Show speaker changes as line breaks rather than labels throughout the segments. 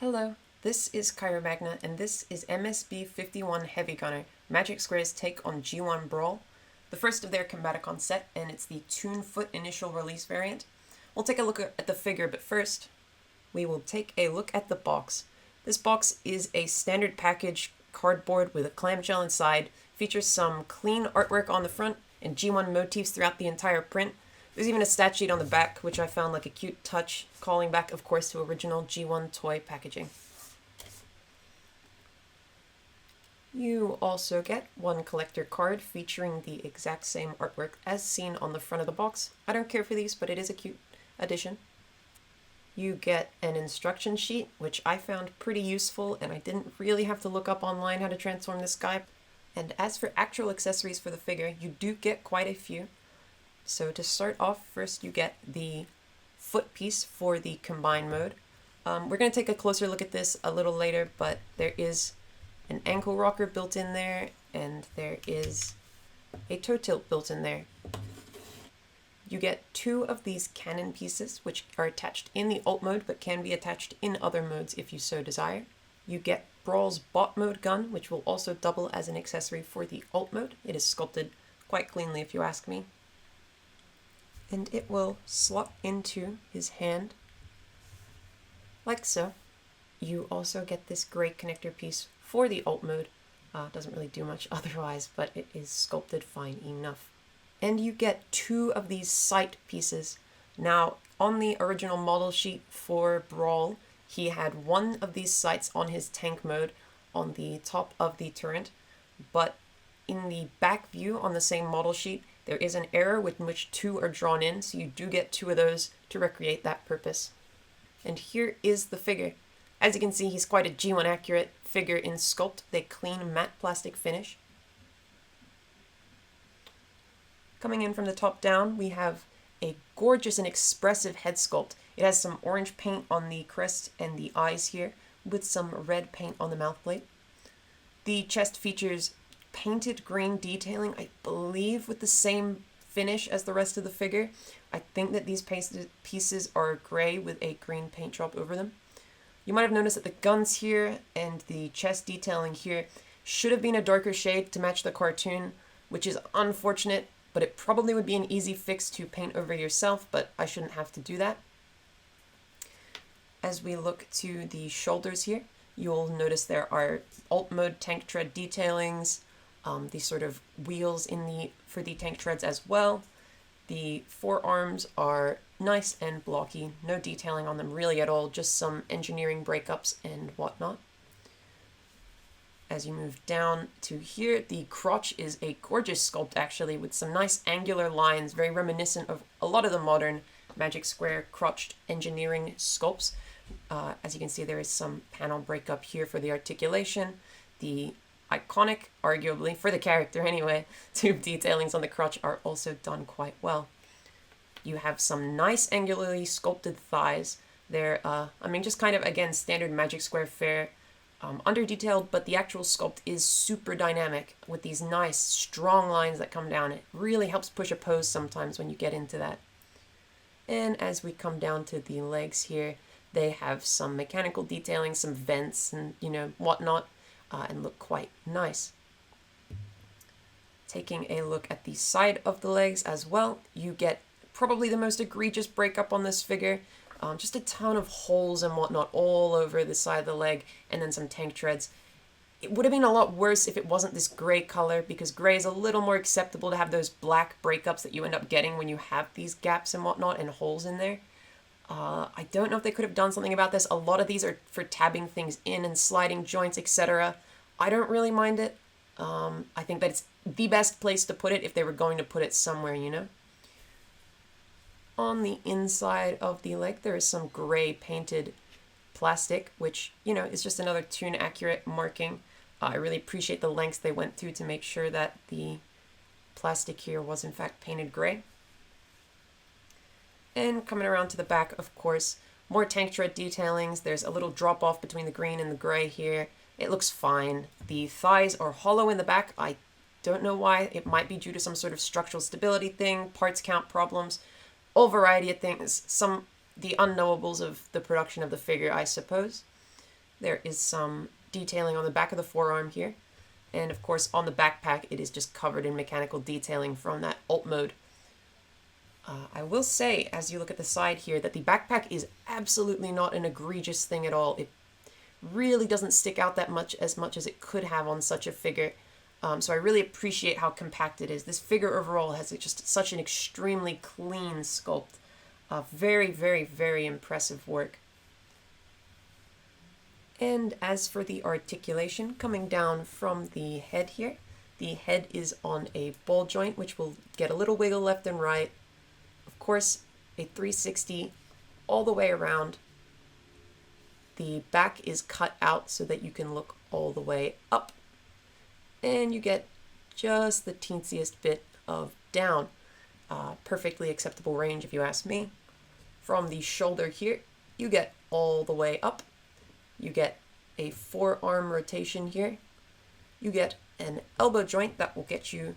Hello, this is Magna, and this is MS-B51 Heavy Gunner, Magic Square's take on G1 Brawl, the first of their Combaticon set, and it's the Toon Foot initial release variant. We'll take a look at the figure, but first, we will take a look at the box. This box is a standard package cardboard with a clamshell inside, features some clean artwork on the front, and G1 motifs throughout the entire print. There's even a stat sheet on the back, which I found like a cute touch, calling back, of course, to original G1 toy packaging. You also get one collector card featuring the exact same artwork as seen on the front of the box. I don't care for these, but it is a cute addition. You get an instruction sheet, which I found pretty useful, and I didn't really have to look up online how to transform this guy. And as for actual accessories for the figure, you do get quite a few. So to start off, first you get the foot piece for the combine mode. We're going to take a closer look at this a little later, but there is an ankle rocker built in there, and there is a toe tilt built in there. You get two of these cannon pieces, which are attached in the alt mode, but can be attached in other modes if you so desire. You get Brawl's bot mode gun, which will also double as an accessory for the alt mode. It is sculpted quite cleanly if you ask me. And it will slot into his hand, like so. You also get this gray connector piece for the alt mode. Doesn't really do much otherwise, but it is sculpted fine enough. And you get two of these sight pieces. Now, on the original model sheet for Brawl, he had one of these sights on his tank mode on the top of the turret, but in the back view on the same model sheet, there is an error with which two are drawn in, so you do get two of those to recreate that purpose. And here is the figure. As you can see, he's quite a G1 accurate figure in Sculpt, with a clean matte plastic finish. Coming in from the top down, we have a gorgeous and expressive head sculpt. It has some orange paint on the crest and the eyes here, with some red paint on the mouth plate. The chest features painted green detailing, I believe with the same finish as the rest of the figure. I think that these pieces are gray with a green paint drop over them. You might have noticed that the guns here and the chest detailing here should have been a darker shade to match the cartoon, which is unfortunate, but it probably would be an easy fix to paint over yourself, but I shouldn't have to do that. As we look to the shoulders here, you'll notice there are alt mode tank tread detailings, these sort of wheels for the tank treads as well. The forearms are nice and blocky, no detailing on them really at all, just some engineering breakups and whatnot. As you move down to here, the crotch is a gorgeous sculpt actually, with some nice angular lines, very reminiscent of a lot of the modern Magic Square crotched engineering sculpts. As you can see, there is some panel breakup here for the articulation. The iconic, arguably, for the character anyway, tube detailings on the crotch are also done quite well. You have some nice angularly sculpted thighs. They're, just kind of, again, standard Magic Square fare, under-detailed, but the actual sculpt is super dynamic with these nice, strong lines that come down. It really helps push a pose sometimes when you get into that. And as we come down to the legs here, they have some mechanical detailing, some vents and, whatnot. And look quite nice. Taking a look at the side of the legs as well, you get probably the most egregious breakup on this figure. Just a ton of holes and whatnot all over the side of the leg, and then some tank treads. It would have been a lot worse if it wasn't this gray color, because gray is a little more acceptable to have those black breakups that you end up getting when you have these gaps and whatnot and holes in there. I don't know if they could have done something about this. A lot of these are for tabbing things in and sliding joints, etc. I don't really mind it. I think that it's the best place to put it if they were going to put it somewhere, On the inside of the leg, there is some gray painted plastic, which, is just another Toon accurate marking. I really appreciate the lengths they went through to make sure that the plastic here was in fact painted gray. And coming around to the back, of course, more tank tread detailings. There's a little drop off between the green and the gray here. It looks fine. The thighs are hollow in the back. I don't know why. It might be due to some sort of structural stability thing, parts count problems, all variety of things. The unknowables of the production of the figure, I suppose. There is some detailing on the back of the forearm here. And of course on the backpack it is just covered in mechanical detailing from that alt mode. I will say, as you look at the side here, that the backpack is absolutely not an egregious thing at all. It really doesn't stick out that much as it could have on such a figure. So I really appreciate how compact it is. This figure overall has just such an extremely clean sculpt. Very, very, very impressive work. And as for the articulation, coming down from the head here, the head is on a ball joint, which will get a little wiggle left and right. Of course, a 360 all the way around. The back is cut out so that you can look all the way up. And you get just the teensiest bit of down. Perfectly acceptable range if you ask me. From the shoulder here, you get all the way up. You get a forearm rotation here. You get an elbow joint that will get you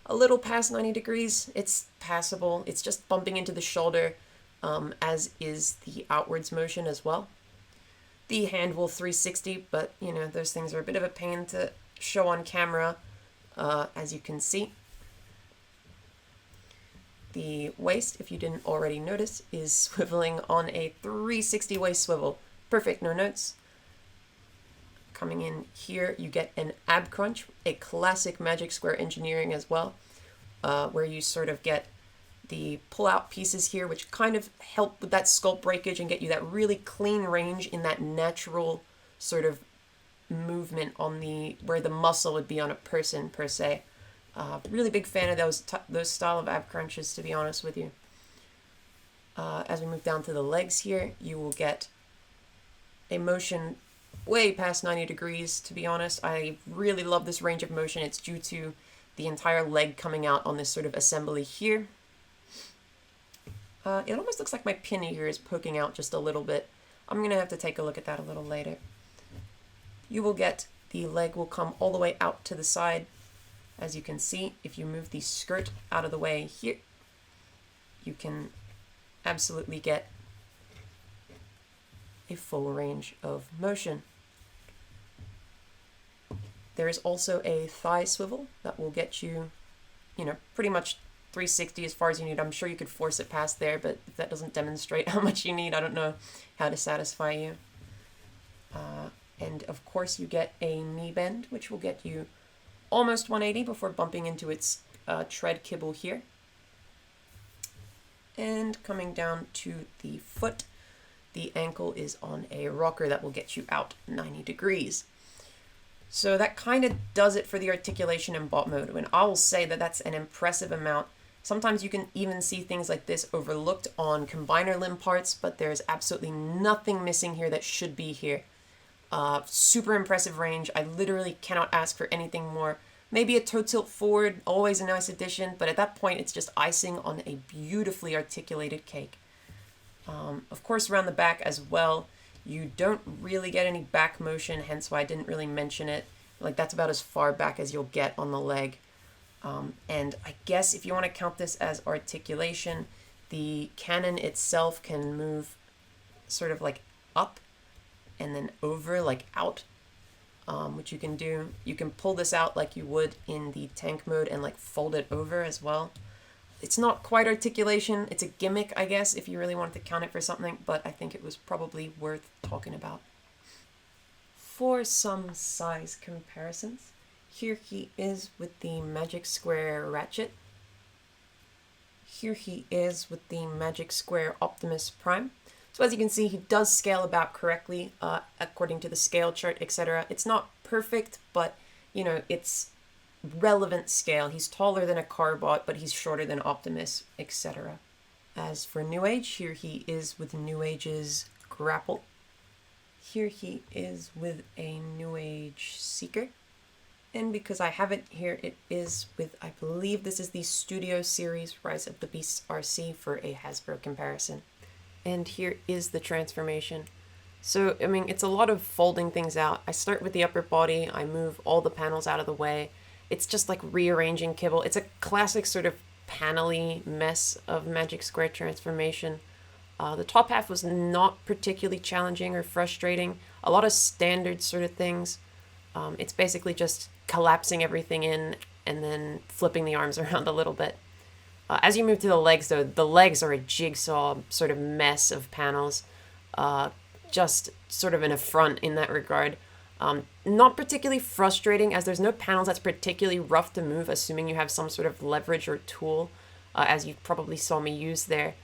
a little past 90 degrees. It's passable. It's just bumping into the shoulder, as is the outwards motion as well. The hand will 360, but you know, those things are a bit of a pain to show on camera, as you can see. The waist, if you didn't already notice, is swiveling on a 360 waist swivel. Perfect, no notes. Coming in here, you get an ab crunch, a classic Magic Square engineering as well, where you sort of get the pull-out pieces here, which kind of help with that sculpt breakage and get you that really clean range in that natural sort of movement on the where the muscle would be on a person per se. Really big fan of those style of ab crunches, to be honest with you. As we move down to the legs here, you will get a motion way past 90 degrees, to be honest. I really love this range of motion. It's due to the entire leg coming out on this sort of assembly here. It almost looks like my pin here is poking out just a little bit. I'm going to have to take a look at that a little later. You will get the leg will come all the way out to the side. As you can see, if you move the skirt out of the way here, you can absolutely get a full range of motion. There is also a thigh swivel that will get you, pretty much 360 as far as you need. I'm sure you could force it past there, but if that doesn't demonstrate how much you need, I don't know how to satisfy you. And of course you get a knee bend, which will get you almost 180 before bumping into its tread kibble here. And coming down to the foot, the ankle is on a rocker that will get you out 90 degrees. So that kind of does it for the articulation and bot mode. And I will say that that's an impressive amount. Sometimes you can even see things like this overlooked on combiner limb parts, but there's absolutely nothing missing here that should be here. Super impressive range. I literally cannot ask for anything more. Maybe a toe tilt forward, always a nice addition, but at that point it's just icing on a beautifully articulated cake. Of course, around the back as well, you don't really get any back motion, hence why I didn't really mention it. Like, that's about as far back as you'll get on the leg. And I guess if you want to count this as articulation, the cannon itself can move sort of like up and then over, like out, which you can do. You can pull this out like you would in the tank mode and like fold it over as well. It's not quite articulation. It's a gimmick, I guess, if you really wanted to count it for something, but I think it was probably worth talking about. For some size comparisons, here he is with the Magic Square Ratchet. Here he is with the Magic Square Optimus Prime. So as you can see, he does scale about correctly, according to the scale chart, etc. It's not perfect, but, it's relevant scale. He's taller than a Carbot, but he's shorter than Optimus, etc. As for New Age, here he is with New Age's Grapple. Here he is with a New Age Seeker. And because I have it here, it is with, I believe this is the Studio Series Rise of the Beasts RC for a Hasbro comparison. And here is the transformation. So, it's a lot of folding things out. I start with the upper body, I move all the panels out of the way. It's just like rearranging kibble. It's a classic sort of panel-y mess of Magic Square transformation. The top half was not particularly challenging or frustrating. A lot of standard sort of things. It's basically just collapsing everything in and then flipping the arms around a little bit. As you move to the legs, though, the legs are a jigsaw sort of mess of panels. Just sort of an affront in that regard. Not particularly frustrating, as there's no panels that's particularly rough to move, assuming you have some sort of leverage or tool, as you probably saw me use there.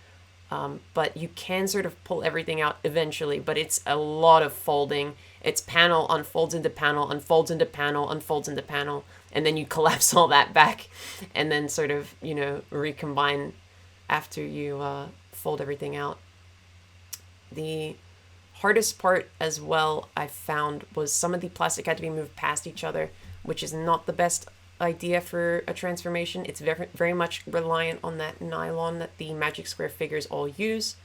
But you can sort of pull everything out eventually, but it's a lot of folding. It's panel unfolds into panel, unfolds into panel, unfolds into panel, and then you collapse all that back and then sort of, recombine after you fold everything out. The hardest part as well I found was some of the plastic had to be moved past each other, which is not the best idea for a transformation. It's very, very much reliant on that nylon that the Magic Square figures all use.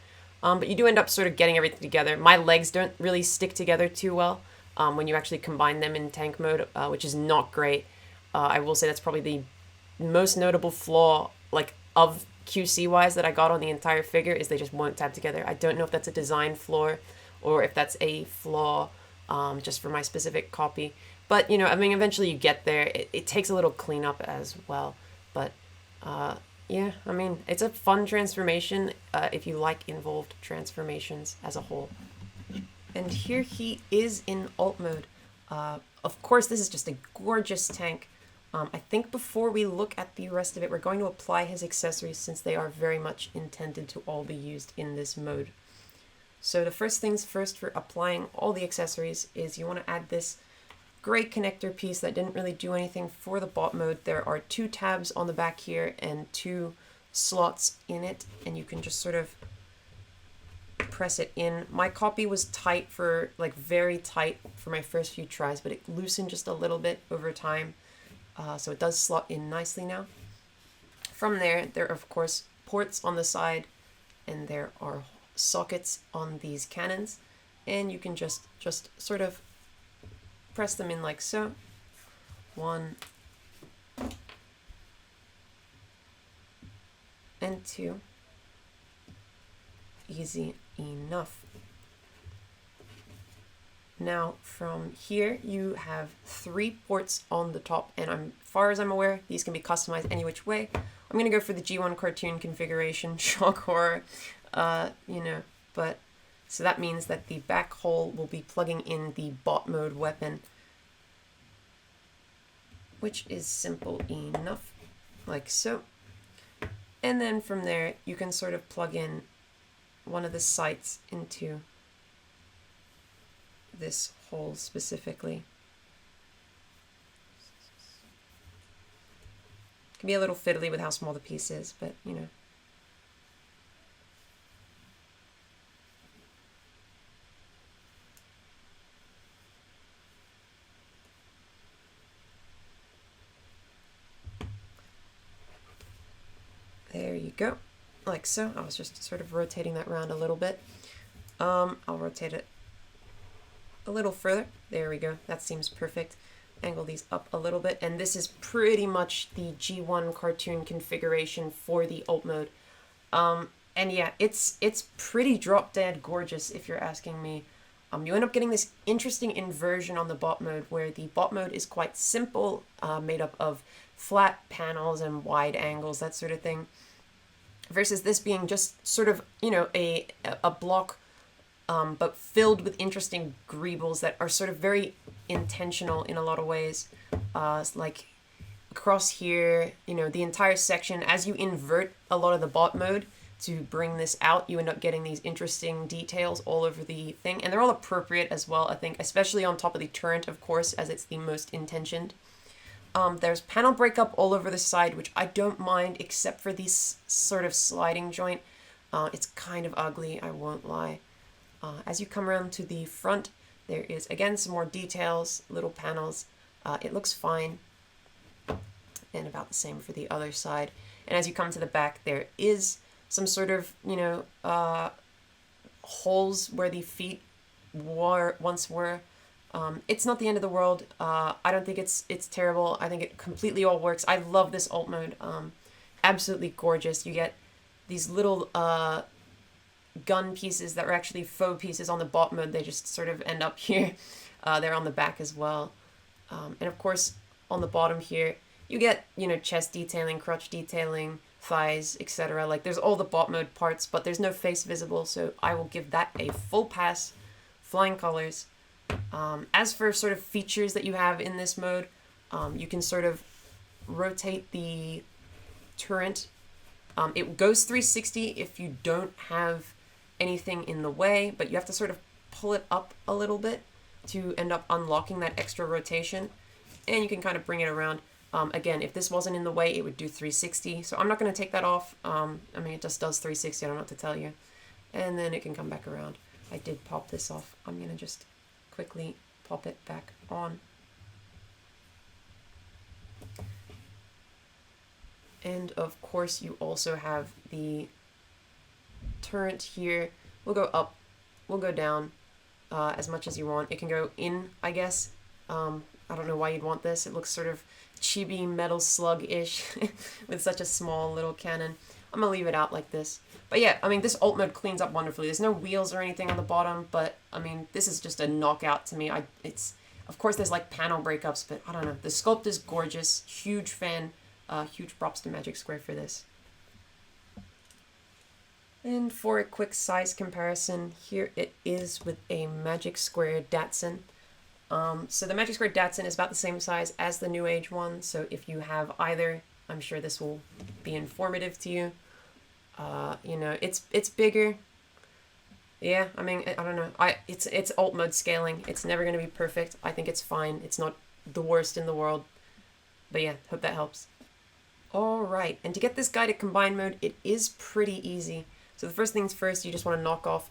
But you do end up sort of getting everything together. My legs don't really stick together too well when you actually combine them in tank mode, which is not great. I will say that's probably the most notable flaw, like, of QC-wise that I got on the entire figure, is they just won't tab together. I don't know if that's a design flaw or if that's a flaw just for my specific copy. But, eventually you get there. It takes a little cleanup as well. But, yeah, it's a fun transformation if you like involved transformations as a whole. And here he is in alt mode. Of course, this is just a gorgeous tank. I think before we look at the rest of it, we're going to apply his accessories since they are very much intended to all be used in this mode. So the first things first for applying all the accessories is you want to add this gray connector piece that didn't really do anything for the bot mode. There are 2 tabs on the back here and 2 slots in it, and you can just sort of press it in. My copy was tight for, like, very tight for my first few tries, but it loosened just a little bit over time. So it does slot in nicely now. From there are of course ports on the side, and there are sockets on these cannons, and you can just sort of press them in like so. 1 and 2. Easy enough. Now from here you have 3 ports on the top, and far as I'm aware, these can be customized any which way. I'm gonna go for the G1 cartoon configuration, shock horror, but so that means that the back hole will be plugging in the bot mode weapon, which is simple enough, like so. And then from there you can sort of plug in one of the sights into this hole specifically. It can be a little fiddly with how small the piece is, but there you go, like so. I was just sort of rotating that around a little bit. I'll rotate it a little further. There we go. That seems perfect. Angle these up a little bit, and this is pretty much the G1 cartoon configuration for the alt mode. And yeah, it's pretty drop dead gorgeous if you're asking me. You end up getting this interesting inversion on the bot mode, where the bot mode is quite simple, made up of flat panels and wide angles, that sort of thing, versus this being just sort of, a block, but filled with interesting greebles that are sort of very intentional in a lot of ways. Like across here, the entire section, as you invert a lot of the bot mode to bring this out, you end up getting these interesting details all over the thing, and they're all appropriate as well, I think, especially on top of the turret, of course, as it's the most intentioned. There's panel breakup all over the side, which I don't mind, except for this sort of sliding joint. It's kind of ugly, I won't lie. As you come around to the front, there is again some more details, little panels. It looks fine, and about the same for the other side. And as you come to the back, there is some sort of, holes where the feet once were. It's not the end of the world. I don't think it's terrible. I think it completely all works. I love this alt mode. Absolutely gorgeous. You get these little gun pieces that were actually faux pieces on the bot mode, they just sort of end up here. They're on the back as well. And of course, on the bottom here, you get, chest detailing, crotch detailing, thighs, etc. Like, there's all the bot mode parts, but there's no face visible, so I will give that a full pass. Flying colors. As for sort of features that you have in this mode, you can sort of rotate the turret. It goes 360 if you don't have anything in the way, but you have to sort of pull it up a little bit to end up unlocking that extra rotation, and you can kind of bring it around. Again, if this wasn't in the way, it would do 360, so I'm not going to take that off. It just does 360, I don't know what to tell you. And then it can come back around. I did pop this off. I'm going to just quickly pop it back on. And of course, you also have the turret here. We'll go up, we'll go down as much as you want. It can go in, I guess. I don't know why you'd want this. It looks sort of chibi metal slug-ish with such a small little cannon. I'm going to leave it out like this. But yeah, this alt mode cleans up wonderfully. There's no wheels or anything on the bottom, but this is just a knockout to me. Of course there's like panel breakups, but I don't know. The sculpt is gorgeous. Huge fan. Huge props to Magic Square for this. And for a quick size comparison, here it is with a Magic Square Datsun. So the Magic Square Datsun is about the same size as the New Age one, so if you have either, I'm sure this will be informative to you. It's bigger. Yeah, I don't know. It's alt mode scaling. It's never going to be perfect. I think it's fine. It's not the worst in the world. But yeah, hope that helps. Alright, and to get this guy to combine mode, it is pretty easy. So the first things first, you just want to knock off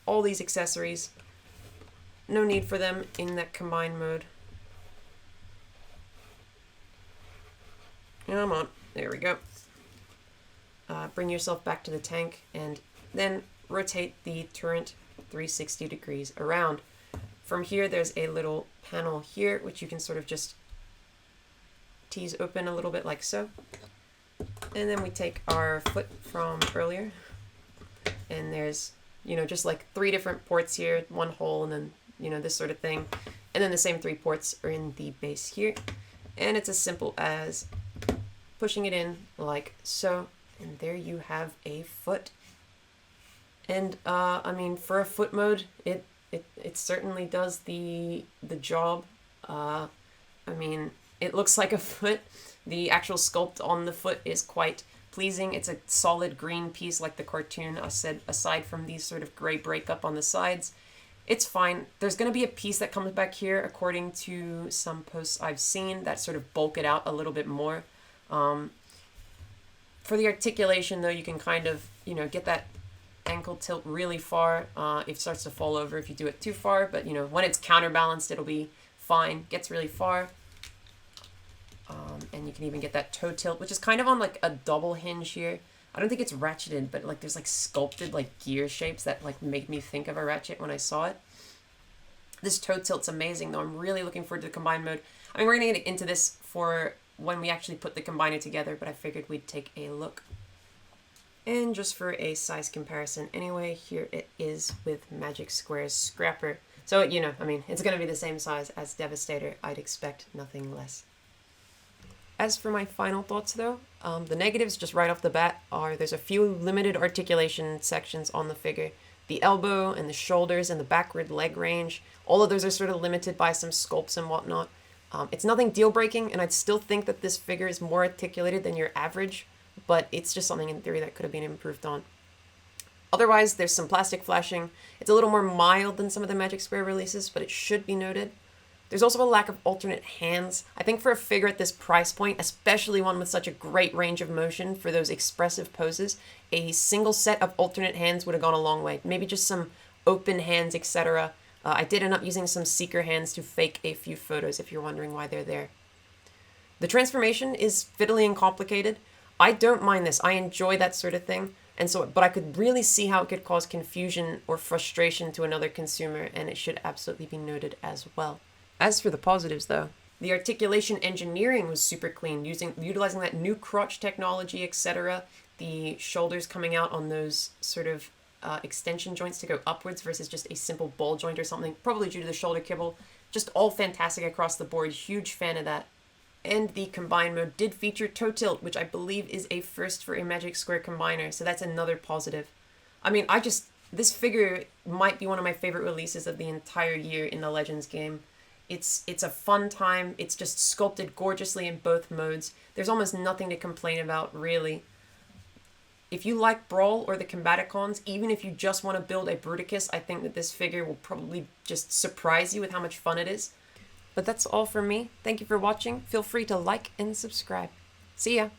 all these accessories. No need for them in that combine mode. Come on, there we go. Bring yourself back to the tank, and then rotate the turret 360 degrees around. From here, there's a little panel here, which you can sort of just tease open a little bit like so. And then we take our foot from earlier, and there's, just like 3 different ports here, 1 hole, and then, this sort of thing. And then the same 3 ports are in the base here. And it's as simple as pushing it in like so. And there you have a foot. And for a foot mode, it certainly does the job. It looks like a foot. The actual sculpt on the foot is quite pleasing. It's a solid green piece like the cartoon. I said, aside from these sort of gray breakup on the sides, it's fine. There's going to be a piece that comes back here, according to some posts I've seen, that sort of bulk it out a little bit more. For the articulation, though, you can kind of, get that ankle tilt really far. It starts to fall over if you do it too far, but, when it's counterbalanced, it'll be fine. Gets really far. And you can even get that toe tilt, which is kind of on like a double hinge here. I don't think it's ratcheted, but like there's like sculpted like gear shapes that like make me think of a ratchet when I saw it. This toe tilt's amazing, though. I'm really looking forward to the combine mode. We're going to get into this for when we actually put the combiner together, but I figured we'd take a look. And just for a size comparison anyway, here it is with Magic Square's Scrapper. So, it's going to be the same size as Devastator. I'd expect nothing less. As for my final thoughts, though, the negatives just right off the bat are there's a few limited articulation sections on the figure. The elbow and the shoulders and the backward leg range, all of those are sort of limited by some sculpts and whatnot. It's nothing deal-breaking, and I'd still think that this figure is more articulated than your average, but it's just something in theory that could have been improved on. Otherwise, there's some plastic flashing. It's a little more mild than some of the Magic Square releases, but it should be noted. There's also a lack of alternate hands. I think for a figure at this price point, especially one with such a great range of motion for those expressive poses, a single set of alternate hands would have gone a long way. Maybe just some open hands, etc. I did end up using some seeker hands to fake a few photos, if you're wondering why they're there. The transformation is fiddly and complicated. I don't mind this. I enjoy that sort of thing. But I could really see how it could cause confusion or frustration to another consumer, and it should absolutely be noted as well. As for the positives, though, the articulation engineering was super clean, utilizing that new crotch technology, etc. The shoulders coming out on those sort of extension joints to go upwards versus just a simple ball joint or something, probably due to the shoulder kibble. Just all fantastic across the board, huge fan of that. And the combine mode did feature toe tilt, which I believe is a first for a Magic Square combiner, so that's another positive. I mean, this figure might be one of my favorite releases of the entire year in the Legends game. It's a fun time, it's just sculpted gorgeously in both modes. There's almost nothing to complain about, really. If you like Brawl or the Combaticons, even if you just want to build a Bruticus, I think that this figure will probably just surprise you with how much fun it is. But that's all from me. Thank you for watching. Feel free to like and subscribe. See ya!